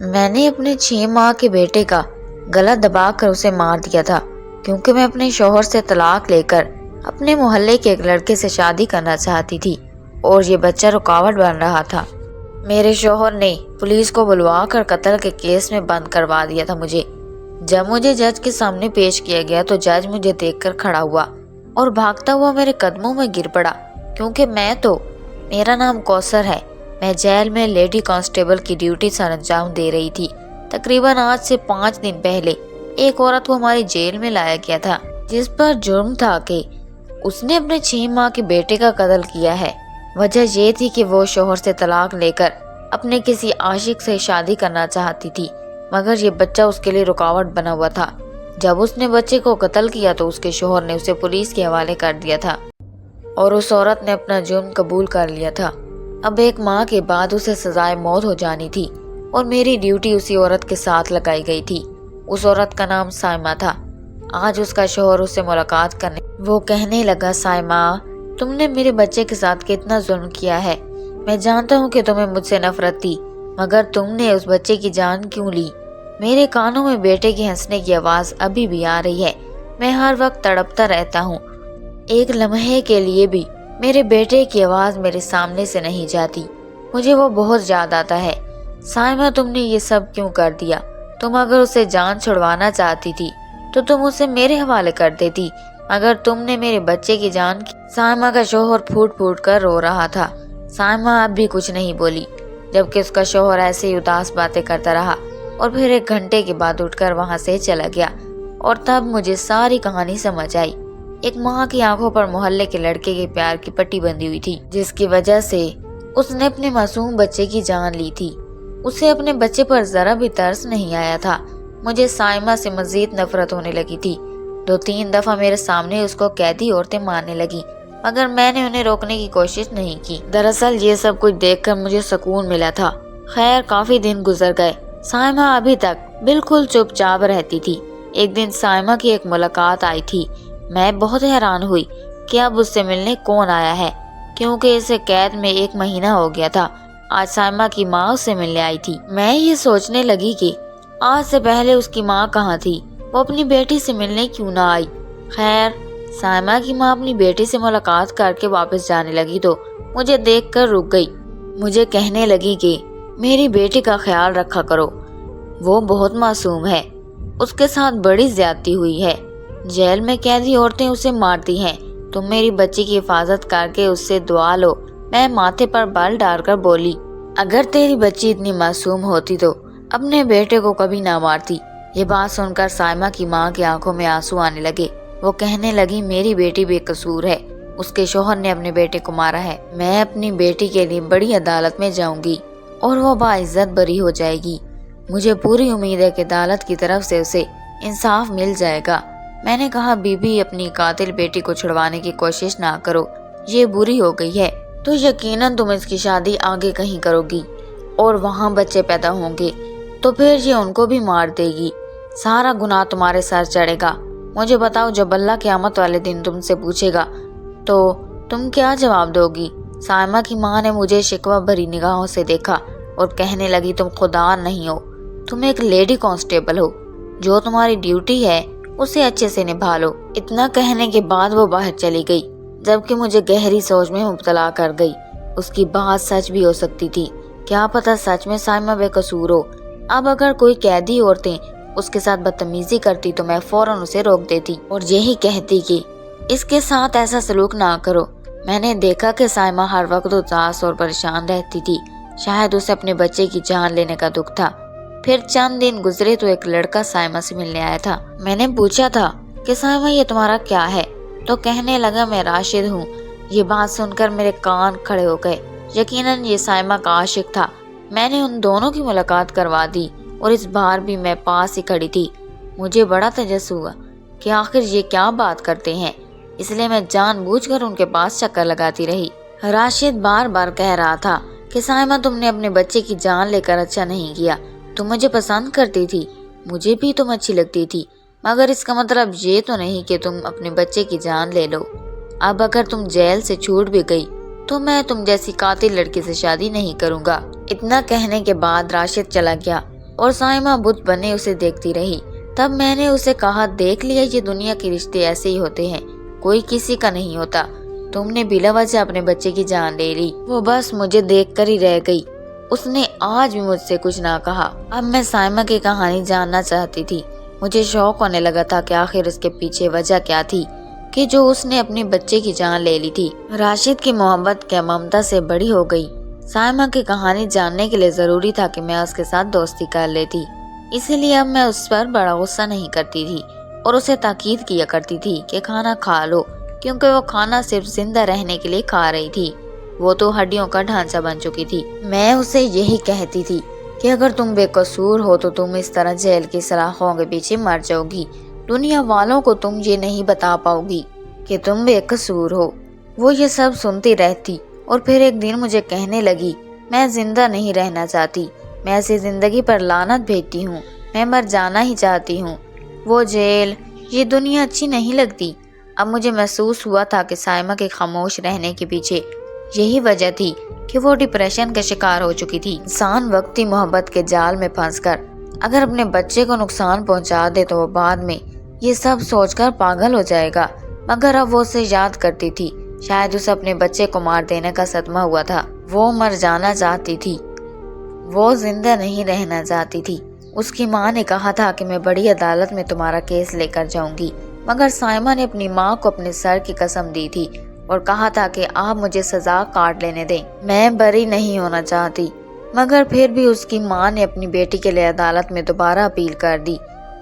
میں نے اپنے 6 ماہ کے بیٹے کا گلا دبا کر اسے مار دیا تھا کیونکہ میں اپنے شوہر سے طلاق لے کر اپنے محلے کے ایک لڑکے سے شادی کرنا چاہتی تھی اور یہ بچہ رکاوٹ بن رہا تھا۔ میرے شوہر نے پولیس کو بلوا کر قتل کے کیس میں بند کروا دیا تھا مجھے۔ جب مجھے جج کے سامنے پیش کیا گیا تو جج مجھے دیکھ کر کھڑا ہوا اور بھاگتا ہوا میرے قدموں میں گر پڑا کیونکہ میرا نام کوثر ہے۔ میں جیل میں لیڈی کانسٹیبل کی ڈیوٹی سر انجام دے رہی تھی۔ تقریباً آج سے 5 دن پہلے ایک عورت کو ہماری جیل میں لایا گیا تھا جس پر جرم تھا کہ اس نے اپنے 6 ماہ کے بیٹے کا قتل کیا ہے۔ وجہ یہ تھی کہ وہ شوہر سے طلاق لے کر اپنے کسی عاشق سے شادی کرنا چاہتی تھی مگر یہ بچہ اس کے لیے رکاوٹ بنا ہوا تھا۔ جب اس نے بچے کو قتل کیا تو اس کے شوہر نے اسے پولیس کے حوالے کر دیا تھا اور اس عورت نے اپنا جرم قبول کر لیا تھا۔ اب 1 ماہ کے بعد اسے سزائے موت ہو جانی تھی اور میری ڈیوٹی اسی عورت کے ساتھ لگائی گئی تھی۔ اس عورت کا نام سائمہ تھا۔ آج اس کا شوہر اس سے ملاقات کرنے وہ کہنے لگا، سائمہ تم نے میرے بچے کے ساتھ کتنا ظلم کیا ہے۔ میں جانتا ہوں کہ تمہیں مجھ سے نفرت تھی مگر تم نے اس بچے کی جان کیوں لی؟ میرے کانوں میں بیٹے کے ہنسنے کی آواز ابھی بھی آ رہی ہے۔ میں ہر وقت تڑپتا رہتا ہوں، ایک لمحے کے لیے بھی میرے بیٹے کی آواز میرے سامنے سے نہیں جاتی۔ مجھے وہ بہت یاد آتا ہے۔ سائمہ تم نے یہ سب کیوں کر دیا؟ تم اگر اسے جان چھڑوانا چاہتی تھی تو تم اسے میرے حوالے کر دیتی مگر تم نے میرے بچے کی جان کی۔ سائمہ کا شوہر پھوٹ پھوٹ کر رو رہا تھا۔ سائمہ اب بھی کچھ نہیں بولی جبکہ اس کا شوہر ایسے ہی اداس باتیں کرتا رہا اور پھر 1 گھنٹے کے بعد اٹھ کر وہاں سے چلا گیا اور تب مجھے ساری کہانی سمجھ آئی۔ ایک ماں کی آنکھوں پر محلے کے لڑکے کے پیار کی پٹی بندھی ہوئی تھی جس کی وجہ سے اس نے اپنے معصوم بچے کی جان لی تھی۔ اسے اپنے بچے پر ذرا بھی ترس نہیں آیا تھا۔ مجھے سائمہ سے مزید نفرت ہونے لگی تھی۔ 2-3 دفعہ میرے سامنے اس کو قیدی عورتیں مارنے لگی مگر میں نے انہیں روکنے کی کوشش نہیں کی۔ دراصل یہ سب کچھ دیکھ کر مجھے سکون ملا تھا۔ خیر کافی دن گزر گئے۔ سائمہ ابھی تک بالکل چپ چاپ رہتی تھی۔ ایک دن سائمہ کی ایک ملاقات آئی تھی۔ میں بہت حیران ہوئی کہ اب اس سے ملنے کون آیا ہے کیونکہ اسے قید میں 1 مہینہ ہو گیا تھا۔ آج سائمہ کی ماں اس سے ملنے آئی تھی۔ میں یہ سوچنے لگی کہ آج سے پہلے اس کی ماں کہاں تھی، وہ اپنی بیٹی سے ملنے کیوں نہ آئی۔ خیر سائمہ کی ماں اپنی بیٹی سے ملاقات کر کے واپس جانے لگی تو مجھے دیکھ کر رک گئی۔ مجھے کہنے لگی کہ میری بیٹی کا خیال رکھا کرو، وہ بہت معصوم ہے، اس کے ساتھ بڑی زیادتی ہوئی ہے۔ جیل میں قیدی عورتیں اسے مارتی ہیں، تم میری بچی کی حفاظت کر کے اس سے دعا لو۔ میں ماتھے پر بال ڈال کر بولی، اگر تیری بچی اتنی معصوم ہوتی تو اپنے بیٹے کو کبھی نہ مارتی۔ یہ بات سن کر سائمہ کی ماں کی آنکھوں میں آنسو آنے لگے۔ وہ کہنے لگی، میری بیٹی بے قصور ہے، اس کے شوہر نے اپنے بیٹے کو مارا ہے۔ میں اپنی بیٹی کے لیے بڑی عدالت میں جاؤں گی اور وہ باعزت بری ہو جائے گی۔ مجھے پوری امید ہے کہ عدالت کی طرف سے اسے انصاف مل جائے گا۔ میں نے کہا، بی بی اپنی قاتل بیٹی کو چھڑوانے کی کوشش نہ کرو، یہ بری ہو گئی ہے تو یقیناً تم اس کی شادی آگے کہیں کرو گی اور وہاں بچے پیدا ہوں گے تو پھر یہ ان کو بھی مار دے گی، سارا گناہ تمہارے سر چڑھے گا۔ مجھے بتاؤ، جب اللہ قیامت والے دن تم سے پوچھے گا تو تم کیا جواب دو گی؟ سائمہ کی ماں نے مجھے شکوہ بھری نگاہوں سے دیکھا اور کہنے لگی، تم خدا نہیں ہو، تم ایک لیڈی کانسٹیبل ہو، جو تمہاری ڈیوٹی ہے اسے اچھے سے نبھا لو۔ اتنا کہنے کے بعد وہ باہر چلی گئی جبکہ مجھے گہری سوچ میں مبتلا کر گئی۔ اس کی بات سچ بھی ہو سکتی تھی، کیا پتہ سچ میں سائمہ بے قصور ہو۔ اب اگر کوئی قیدی عورتیں اس کے ساتھ بدتمیزی کرتی تو میں فوراً اسے روک دیتی اور یہی کہتی کہ اس کے ساتھ ایسا سلوک نہ کرو۔ میں نے دیکھا کہ سائمہ ہر وقت اداس اور پریشان رہتی تھی، شاید اسے اپنے بچے کی جان لینے کا دکھ تھا۔ پھر چند دن گزرے تو ایک لڑکا سائمہ سے ملنے آیا تھا۔ میں نے پوچھا تھا کہ سائمہ یہ تمہارا کیا ہے تو کہنے لگا، میں راشد ہوں۔ یہ بات سن کر میرے کان کھڑے ہو گئے۔ یقیناً یہ سائمہ کا عاشق تھا۔ میں نے ان دونوں کی ملاقات کروا دی اور اس بار بھی میں پاس ہی کھڑی تھی۔ مجھے بڑا تجسس ہوا کہ آخر یہ کیا بات کرتے ہیں، اس لیے میں جان بوجھ کر ان کے پاس چکر لگاتی رہی۔ راشد بار بار کہہ رہا تھا کہ سائمہ تم نے اپنے بچے کی جان لے کر اچھا نہیں کیا، تم مجھے پسند کرتی تھی، مجھے بھی تم اچھی لگتی تھی، مگر اس کا مطلب یہ تو نہیں کہ تم اپنے بچے کی جان لے لو۔ اب اگر تم جیل سے چھوٹ بھی گئی تو میں تم جیسی قاتل لڑکی سے شادی نہیں کروں گا۔ اتنا کہنے کے بعد راشد چلا گیا۔ اور سائمہ بت بنے اسے دیکھتی رہی۔ تب میں نے اسے کہا، دیکھ لیا، یہ دنیا کے رشتے ایسے ہی ہوتے ہیں، کوئی کسی کا نہیں ہوتا۔ تم نے بلا وجہ اپنے بچے کی جان لے لی۔ وہ بس مجھے دیکھ کر ہی رہ گئی، اس نے آج بھی مجھ سے کچھ نہ کہا۔ اب میں سائمہ کی کہانی جاننا چاہتی تھی۔ مجھے شوق ہونے لگا تھا کہ آخر اس کے پیچھے وجہ کیا تھی کہ جو اس نے اپنے بچے کی جان لے لی تھی۔ راشد کی محبت کیا ممتا سے بڑی ہو گئی؟ سائمہ کی کہانی جاننے کے لیے ضروری تھا کہ میں اس کے ساتھ دوستی کر لیتی، اسی لیے اب میں اس پر بڑا غصہ نہیں کرتی تھی اور اسے تاکید کیا کرتی تھی کہ کھانا کھا لو، کیونکہ وہ کھانا صرف زندہ رہنے کے لیے کھا رہی تھی، وہ تو ہڈیوں کا ڈھانچہ بن چکی تھی۔ میں اسے یہی کہتی تھی کہ اگر تم بے قصور ہو تو تم اس طرح جیل کی سلاخوں کے پیچھے مر جاؤ گی، دنیا والوں کو تم یہ نہیں بتا پاؤ گی کہ تم بے قصور ہو۔ وہ یہ سب سنتی رہتی اور پھر ایک دن مجھے کہنے لگی، میں زندہ نہیں رہنا چاہتی، میں ایسی زندگی پر لعنت بھیجتی ہوں، میں مر جانا ہی چاہتی ہوں، وہ جیل، یہ دنیا اچھی نہیں لگتی۔ اب مجھے محسوس ہوا تھا کہ سائمہ کے خاموش رہنے کے پیچھے یہی وجہ تھی کہ وہ ڈپریشن کا شکار ہو چکی تھی۔ انسان وقتی محبت کے جال میں پھنس کر اگر اپنے بچے کو نقصان پہنچا دے تو وہ بعد میں یہ سب سوچ کر پاگل ہو جائے گا، مگر اب وہ اسے یاد کرتی تھی، شاید اسے اپنے بچے کو مار دینے کا صدمہ ہوا تھا۔ وہ مر جانا چاہتی تھی، وہ زندہ نہیں رہنا چاہتی تھی۔ اس کی ماں نے کہا تھا کہ میں بڑی عدالت میں تمہارا کیس لے کر جاؤں گی، مگر سائمہ نے اپنی ماں کو اپنے سر کی قسم دی تھی اور کہا تھا کہ آپ مجھے سزا کاٹ لینے دیں، میں بری نہیں ہونا چاہتی۔ مگر پھر بھی اس کی ماں نے اپنی بیٹی کے لیے عدالت میں دوبارہ اپیل کر دی۔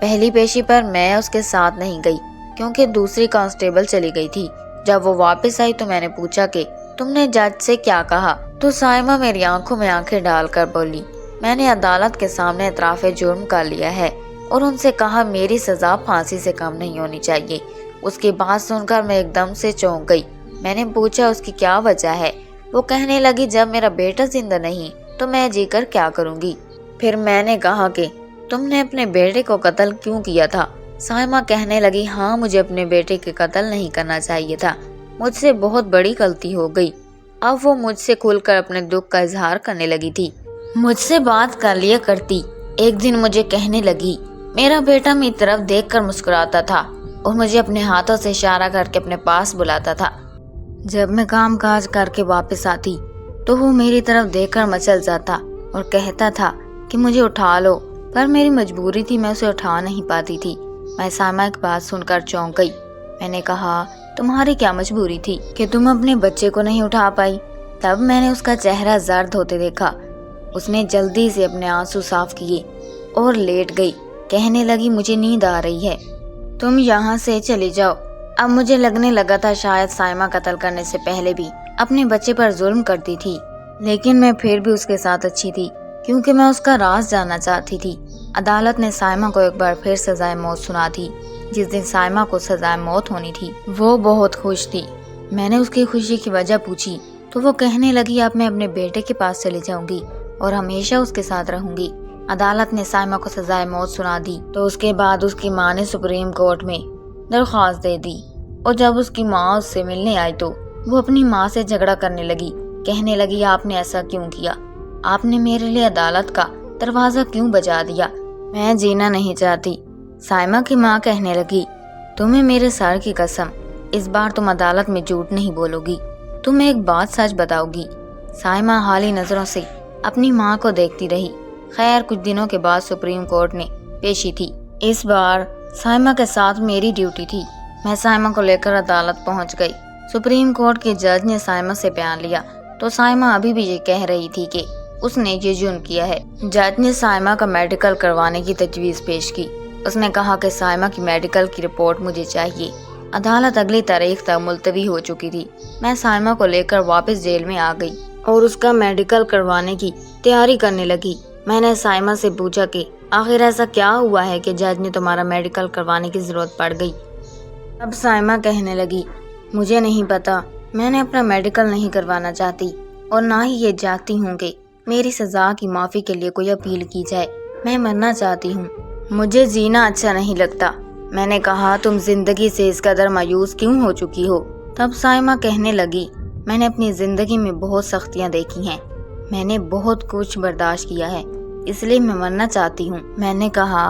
پہلی پیشی پر میں اس کے ساتھ نہیں گئی کیونکہ دوسری کانسٹیبل چلی گئی تھی۔ جب وہ واپس آئی تو میں نے پوچھا کہ تم نے جج سے کیا کہا؟ تو سائمہ میری آنکھوں میں آنکھیں ڈال کر بولی، میں نے عدالت کے سامنے اعتراف جرم کر لیا ہے اور ان سے کہا میری سزا پھانسی سے کم نہیں ہونی چاہیے۔ اس کی بات سن کر میں ایک دم سے چونک گئی۔ میں نے پوچھا اس کی کیا وجہ ہے؟ وہ کہنے لگی، جب میرا بیٹا زندہ نہیں تو میں جی کر کیا کروں گی؟ پھر میں نے کہا کہ تم نے اپنے بیٹے کو قتل کیوں کیا تھا؟ سائمہ کہنے لگی، ہاں مجھے اپنے بیٹے کے قتل نہیں کرنا چاہیے تھا، مجھ سے بہت بڑی غلطی ہو گئی۔ اب وہ مجھ سے کھل کر اپنے دکھ کا اظہار کرنے لگی تھی، مجھ سے بات کر لیا کرتی۔ ایک دن مجھے کہنے لگی، میرا بیٹا میری طرف دیکھ کر مسکراتا تھا اور مجھے اپنے ہاتھوں سے اشارہ کر کے اپنے پاس بلاتا تھا۔ جب میں کام کاج کر کے واپس آتی تو وہ میری طرف دیکھ کر مچل جاتا اور کہتا تھا کہ مجھے اٹھا لو، پر میری مجبوری تھی، میں اسے اٹھا نہیں پاتی تھی۔ میں سائمہ کی بات سن کر چونک گئی۔ میں نے کہا، تمہاری کیا مجبوری تھی کہ تم اپنے بچے کو نہیں اٹھا پائی؟ تب میں نے اس کا چہرہ زرد ہوتے دیکھا۔ اس نے جلدی سے اپنے آنسو صاف کیے اور لیٹ گئی۔ کہنے لگی، مجھے نیند آ رہی ہے، تم یہاں سے چلی جاؤ۔ اب مجھے لگنے لگا تھا شاید سائمہ قتل کرنے سے پہلے بھی اپنے بچے پر ظلم کرتی تھی، لیکن میں پھر بھی اس کے ساتھ اچھی تھی کیونکہ میں اس کا راز جاننا چاہتی تھی۔ عدالت نے سائمہ کو ایک بار پھر سزائے موت سنا دی۔ جس دن سائمہ کو سزائے موت ہونی تھی وہ بہت خوش تھی۔ میں نے اس کی خوشی کی وجہ پوچھی تو وہ کہنے لگی، اب میں اپنے بیٹے کے پاس چلی جاؤں گی اور ہمیشہ اس کے ساتھ رہوں گی۔ عدالت نے سائمہ کو سزائے موت سنا دی تو اس کے بعد اس کی ماں نے سپریم کورٹ میں درخواست دے دی، اور جب اس کی ماں اس سے ملنے آئی تو وہ اپنی ماں سے جھگڑا کرنے لگی۔ کہنے لگی، آپ نے ایسا کیوں کیا؟ آپ نے میرے لیے عدالت کا دروازہ کیوں بجا دیا؟ میں جینا نہیں چاہتی۔ سائمہ کی ماں کہنے لگی، تمہیں میرے سر کی قسم، اس بار تم عدالت میں جھوٹ نہیں بولو گی، تم ایک بات سچ بتاؤ گی۔ سائمہ حالی نظروں سے اپنی ماں کو دیکھتی رہی۔ خیر کچھ دنوں کے بعد سپریم کورٹ نے پیشی تھی۔ اس بار سائمہ کے ساتھ میری ڈیوٹی تھی۔ میں سائمہ کو لے کر عدالت پہنچ گئی۔ سپریم کورٹ کے جج نے سائمہ سے بیان لیا تو سائمہ ابھی بھی یہ کہہ رہی تھی کہ اس نے یہ جرم کیا ہے۔ جج نے سائمہ کا میڈیکل کروانے کی تجویز پیش کی۔ اس نے کہا کہ سائمہ کی میڈیکل کی رپورٹ مجھے چاہیے۔ عدالت اگلی تاریخ تک ملتوی ہو چکی تھی۔ میں سائمہ کو لے کر واپس جیل میں آ گئی اور اس کا میڈیکل کروانے کی تیاری کرنے لگی۔ میں نے سائمہ سے پوچھا کہ آخر ایسا کیا ہوا ہے کہ جج نے تمہارا میڈیکل کروانے کی ضرورت پڑ گئی؟ اب سائمہ کہنے لگی، مجھے نہیں پتا، میں نے اپنا میڈیکل نہیں کروانا چاہتی اور نہ ہی یہ چاہتی ہوں کہ میری سزا کی معافی کے لیے کوئی اپیل کی جائے۔ میں مرنا چاہتی ہوں، مجھے جینا اچھا نہیں لگتا۔ میں نے کہا، تم زندگی سے اس قدر مایوس کیوں ہو چکی ہو؟ تب سائمہ کہنے لگی، میں نے اپنی زندگی میں بہت سختیاں دیکھی ہیں، میں نے بہت کچھ برداشت کیا ہے، اس لیے میں مرنا چاہتی ہوں۔ میں نے کہا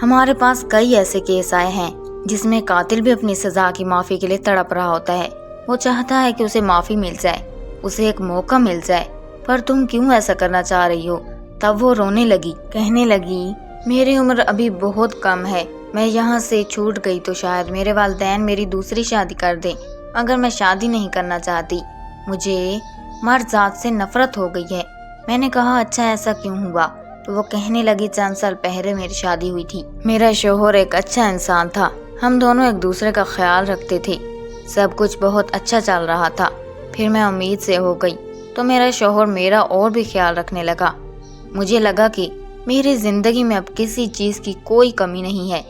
ہمارے پاس کئی ایسے کیس آئے ہیں جس میں قاتل بھی اپنی سزا کی معافی کے لیے تڑپ رہا ہوتا ہے، وہ چاہتا ہے کہ اسے معافی مل جائے، اسے ایک موقع مل جائے، پر تم کیوں ایسا کرنا چاہ رہی ہو؟ تب وہ رونے لگی، کہنے لگی میری عمر ابھی بہت کم ہے، میں یہاں سے چھوٹ گئی تو شاید میرے والدین میری دوسری شادی کر دیں، مگر میں شادی نہیں کرنا چاہتی، مجھے مرد ذات سے نفرت ہو گئی ہے۔ میں نے کہا اچھا ایسا کیوں ہوا؟ تو وہ کہنے لگی چند سال پہلے میری شادی ہوئی تھی، میرا شوہر ایک اچھا انسان تھا، ہم دونوں ایک دوسرے کا خیال رکھتے تھے، سب کچھ بہت اچھا چل رہا تھا، پھر میں امید سے ہو گئی تو میرا شوہر میرا اور بھی خیال رکھنے لگا، مجھے لگا کہ میری زندگی میں اب کسی چیز کی کوئی کمی نہیں ہے،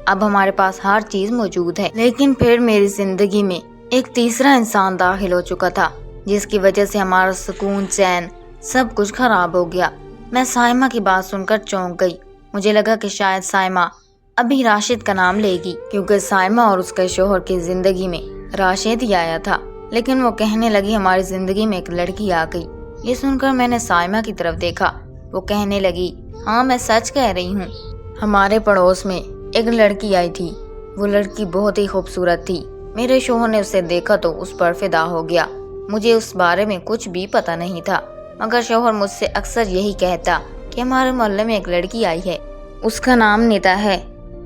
اب ہمارے پاس ہر چیز موجود ہے، لیکن پھر میری زندگی میں ایک تیسرا انسان داخل ہو چکا تھا جس کی وجہ سے ہمارا سکون، چین، سب کچھ خراب ہو گیا۔ میں سائمہ کی بات سن کر چونک گئی، مجھے لگا کہ شاید سائمہ ابھی راشد کا نام لے گی، کیونکہ سائمہ اور اس کے شوہر کی زندگی میں راشد ہی آیا تھا، لیکن وہ کہنے لگی ہماری زندگی میں ایک لڑکی آ گئی۔ یہ سن کر میں نے سائمہ کی طرف دیکھا، وہ کہنے لگی ہاں میں سچ کہہ رہی ہوں، ہمارے پڑوس میں ایک لڑکی آئی تھی، وہ لڑکی بہت ہی خوبصورت تھی، میرے شوہر نے اسے دیکھا تو اس پر فدا ہو گیا، مجھے اس بارے میں کچھ بھی پتہ نہیں تھا، مگر شوہر مجھ سے اکثر یہی کہتا کہ ہمارے محلے میں ایک لڑکی آئی ہے، اس کا نام نیتا ہے،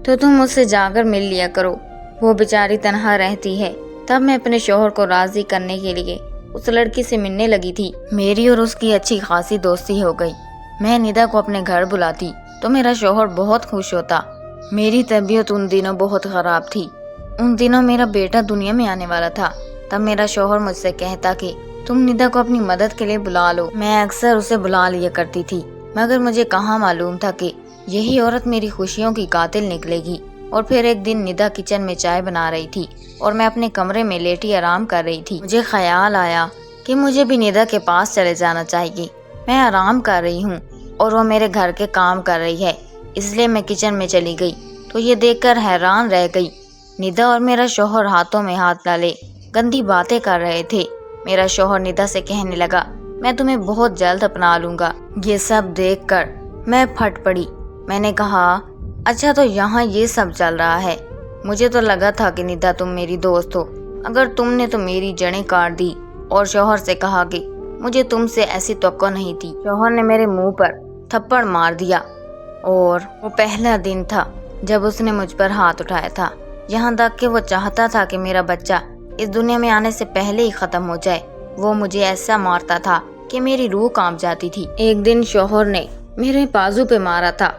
تو تم اس سے جا کر مل لیا کرو، وہ بیچاری تنہا رہتی ہے۔ تب میں اپنے شوہر کو راضی کرنے کے لیے اس لڑکی سے ملنے لگی تھی، میری اور اس کی اچھی خاصی دوستی ہو گئی، میں ندا کو اپنے گھر بلاتی تو میرا شوہر بہت خوش ہوتا۔ میری طبیعت ان دنوں بہت خراب تھی، ان دنوں میرا بیٹا دنیا میں آنے والا تھا، تب میرا شوہر مجھ سے کہتا کہ تم ندا کو اپنی مدد کے لیے بلا لو، میں اکثر اسے بلا لیا کرتی تھی، مگر مجھے کہاں معلوم تھا کہ یہی عورت میری خوشیوں کی قاتل نکلے گی۔ اور پھر ایک دن ندا کچن میں چائے بنا رہی تھی اور میں اپنے کمرے میں لیٹی آرام کر رہی تھی، مجھے خیال آیا کہ مجھے بھی ندا کے پاس چلے جانا چاہیے، میں آرام کر رہی ہوں اور وہ میرے گھر کے کام کر رہی ہے، اس لیے میں کچن میں چلی گئی تو یہ دیکھ کر حیران رہ گئی، ندا اور میرا شوہر ہاتھوں میں ہاتھ ڈالے گندی باتیں کر رہے تھے۔ میرا شوہر ندا سے کہنے لگا میں تمہیں بہت جلد اپنا لوں گا۔ یہ سب دیکھ کر میں پھٹ پڑی، میں نے کہا اچھا تو یہاں یہ سب چل رہا ہے، مجھے تو لگا تھا کہ ندا تم میری دوست ہو، اگر تم نے تو میری جڑیں کاٹ دی۔ اور شوہر سے کہا کہ مجھے تم سے ایسی توقع نہیں تھی۔ شوہر نے میرے منہ پر تھپڑ مار دیا، اور وہ پہلا دن تھا جب اس نے مجھ پر ہاتھ اٹھایا تھا، یہاں تک کہ وہ چاہتا تھا کہ میرا بچہ اس دنیا میں آنے سے پہلے ہی ختم ہو جائے، وہ مجھے ایسا مارتا تھا کہ میری روح کانپ جاتی تھی۔ ایک دن شوہر نے میرے بازو پہ مارا تھا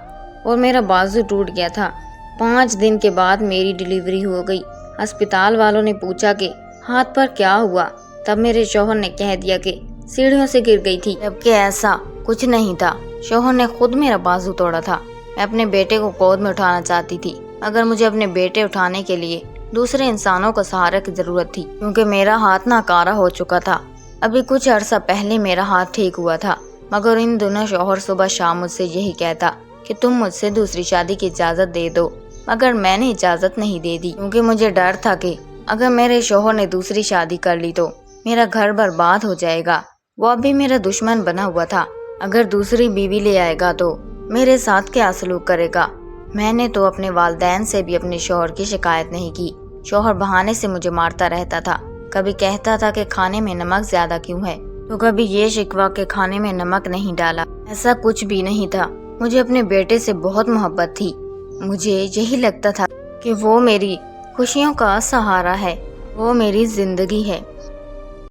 اور میرا بازو ٹوٹ گیا تھا، 5 دن کے بعد میری ڈیلیوری ہو گئی، ہسپتال والوں نے پوچھا کہ ہاتھ پر کیا ہوا، تب میرے شوہر نے کہہ دیا کہ سیڑھیوں سے گر گئی تھی، جبکہ ایسا کچھ نہیں تھا، شوہر نے خود میرا بازو توڑا تھا۔ میں اپنے بیٹے کو گود میں اٹھانا چاہتی تھی، مگر مجھے اپنے بیٹے اٹھانے کے لیے دوسرے انسانوں کا سہارا کی ضرورت تھی، کیونکہ میرا ہاتھ ناکارہ ہو چکا تھا۔ ابھی کچھ عرصہ پہلے میرا ہاتھ ٹھیک ہوا تھا، مگر ان دنوں شوہر صبح شام مجھ سے یہی کہتا کہ تم مجھ سے دوسری شادی کی اجازت دے دو، مگر میں نے اجازت نہیں دے دی، کیونکہ مجھے ڈر تھا کہ اگر میرے شوہر نے دوسری شادی کر لی تو میرا گھر برباد ہو جائے گا، وہ ابھی میرا دشمن بنا ہوا تھا، اگر دوسری بیوی لے آئے گا تو میرے ساتھ کیا سلوک کرے گا۔ میں نے تو اپنے والدین سے بھی اپنے شوہر کی شکایت نہیں کی، شوہر بہانے سے مجھے مارتا رہتا تھا، کبھی کہتا تھا کہ کھانے میں نمک زیادہ کیوں ہے، تو کبھی یہ شکوہ کہ کھانے میں نمک نہیں ڈالا، ایسا کچھ بھی نہیں تھا۔ مجھے اپنے بیٹے سے بہت محبت تھی، مجھے یہی لگتا تھا کہ وہ میری خوشیوں کا سہارا ہے، وہ میری زندگی ہے۔